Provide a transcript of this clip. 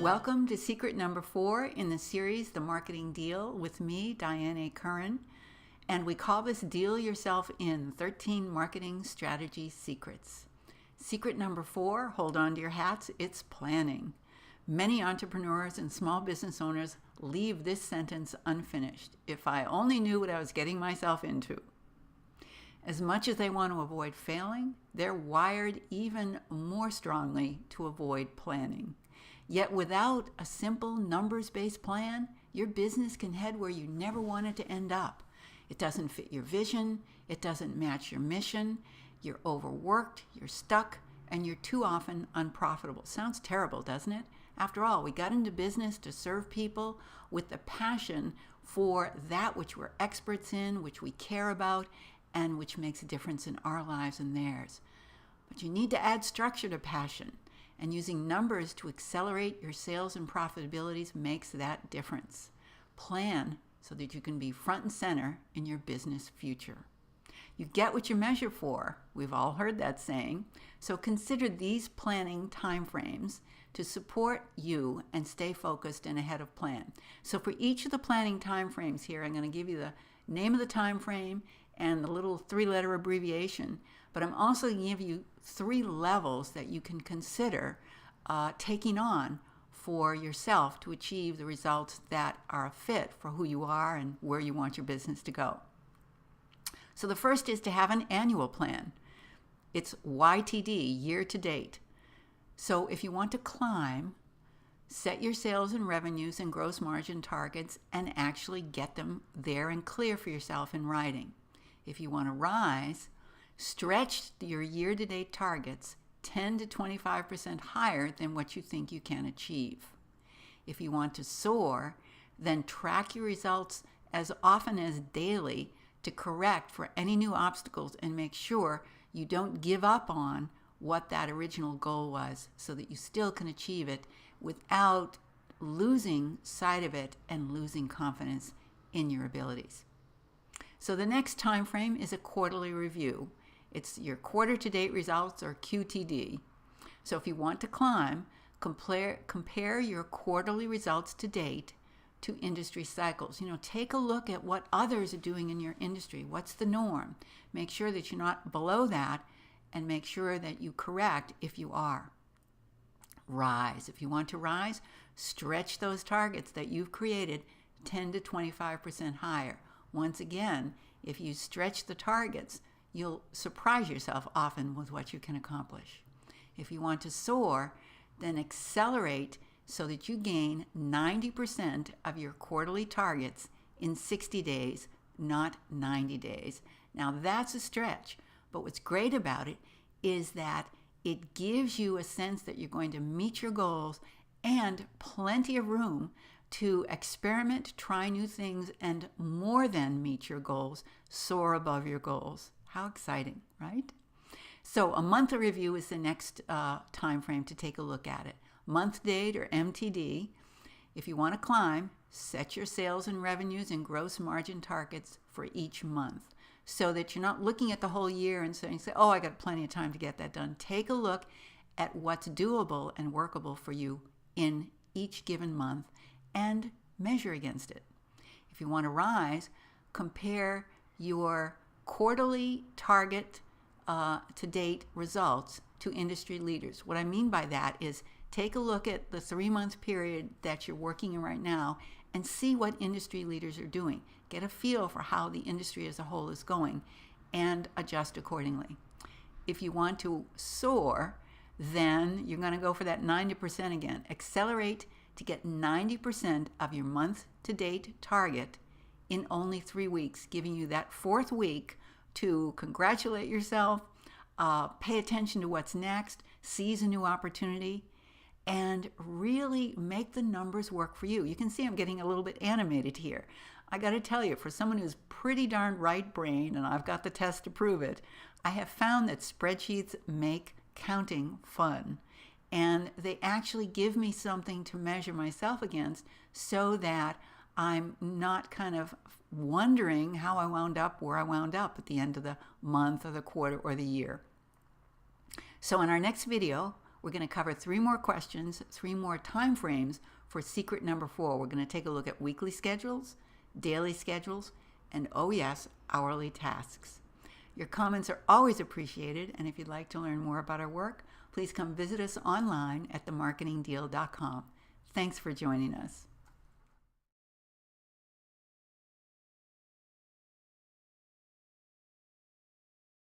Welcome to secret number 4 in the series, The Marketing Deal, with me, Diane Curran. And we call this Deal Yourself in 13 Marketing Strategy Secrets. Secret number 4, hold on to your hats, it's planning. Many entrepreneurs and small business owners leave this sentence unfinished. If I only knew what I was getting myself into. As much as they want to avoid failing, they're wired even more strongly to avoid planning. Yet without a simple numbers-based plan, your business can head where you never wanted to end up. It doesn't fit your vision, it doesn't match your mission, you're overworked, you're stuck, and you're too often unprofitable. Sounds terrible, doesn't it? After all, we got into business to serve people with the passion for that which we're experts in, which we care about, and which makes a difference in our lives and theirs. But you need to add structure to passion. And using numbers to accelerate your sales and profitabilities makes that difference. Plan so that you can be front and center in your business future. You get what you measure for. We've all heard that saying. So consider these planning timeframes to support you and stay focused and ahead of plan. So for each of the planning timeframes here, I'm going to give you the name of the time frame and the little 3-letter abbreviation, but I'm also going to give you 3 levels that you can consider taking on for yourself to achieve the results that are a fit for who you are and where you want your business to go. So the first is to have an annual plan. It's YTD, year to date. So if you want to climb, set your sales and revenues and gross margin targets and actually get them there and clear for yourself in writing. If you want to rise, stretch your year-to-date targets 10 to 25% higher than what you think you can achieve. If you want to soar, then track your results as often as daily to correct for any new obstacles and make sure you don't give up on what that original goal was so that you still can achieve it without losing sight of it and losing confidence in your abilities. So the next time frame is a quarterly review. It's your quarter-to-date results, or QTD. So if you want to climb, compare your quarterly results to date to industry cycles. Take a look at what others are doing in your industry. What's the norm? Make sure that you're not below that, and make sure that you correct if you are. Rise. If you want to rise, stretch those targets that you've created 10 to 25% higher. Once again, if you stretch the targets, you'll surprise yourself often with what you can accomplish. If you want to soar, then accelerate so that you gain 90% of your quarterly targets in 60 days, not 90 days. Now that's a stretch, but what's great about it is that it gives you a sense that you're going to meet your goals and plenty of room to experiment, try new things, and more than meet your goals, soar above your goals. How exciting, right? So a monthly review is the next time frame to take a look at it. Month date, or MTD. If you want to climb, set your sales and revenues and gross margin targets for each month so that you're not looking at the whole year and saying, oh, I got plenty of time to get that done. Take a look at what's doable and workable for you in each given month and measure against it. If you want to rise, compare your quarterly target to date results to industry leaders. What I mean by that is take a look at the 3-month period that you're working in right now and see what industry leaders are doing. Get a feel for how the industry as a whole is going and adjust accordingly. If you want to soar, then you're going to go for that 90% again. Accelerate to get 90% of your month-to-date target in only 3 weeks, giving you that 4th week to congratulate yourself, pay attention to what's next, seize a new opportunity, and really make the numbers work for you. You can see I'm getting a little bit animated here. I got to tell you, for someone who's pretty darn right-brained, and I've got the test to prove it, I have found that spreadsheets make counting fun. And they actually give me something to measure myself against so that I'm not kind of wondering how I wound up where I wound up at the end of the month or the quarter or the year. So in our next video, We're going to cover 3 more questions, 3 more time frames for secret number 4. We're going to take a look at weekly schedules, daily schedules, and oh yes, hourly tasks. Your comments are always appreciated, and if you'd like to learn more about our work, please come visit us online at themarketingdeal.com. Thanks for joining us.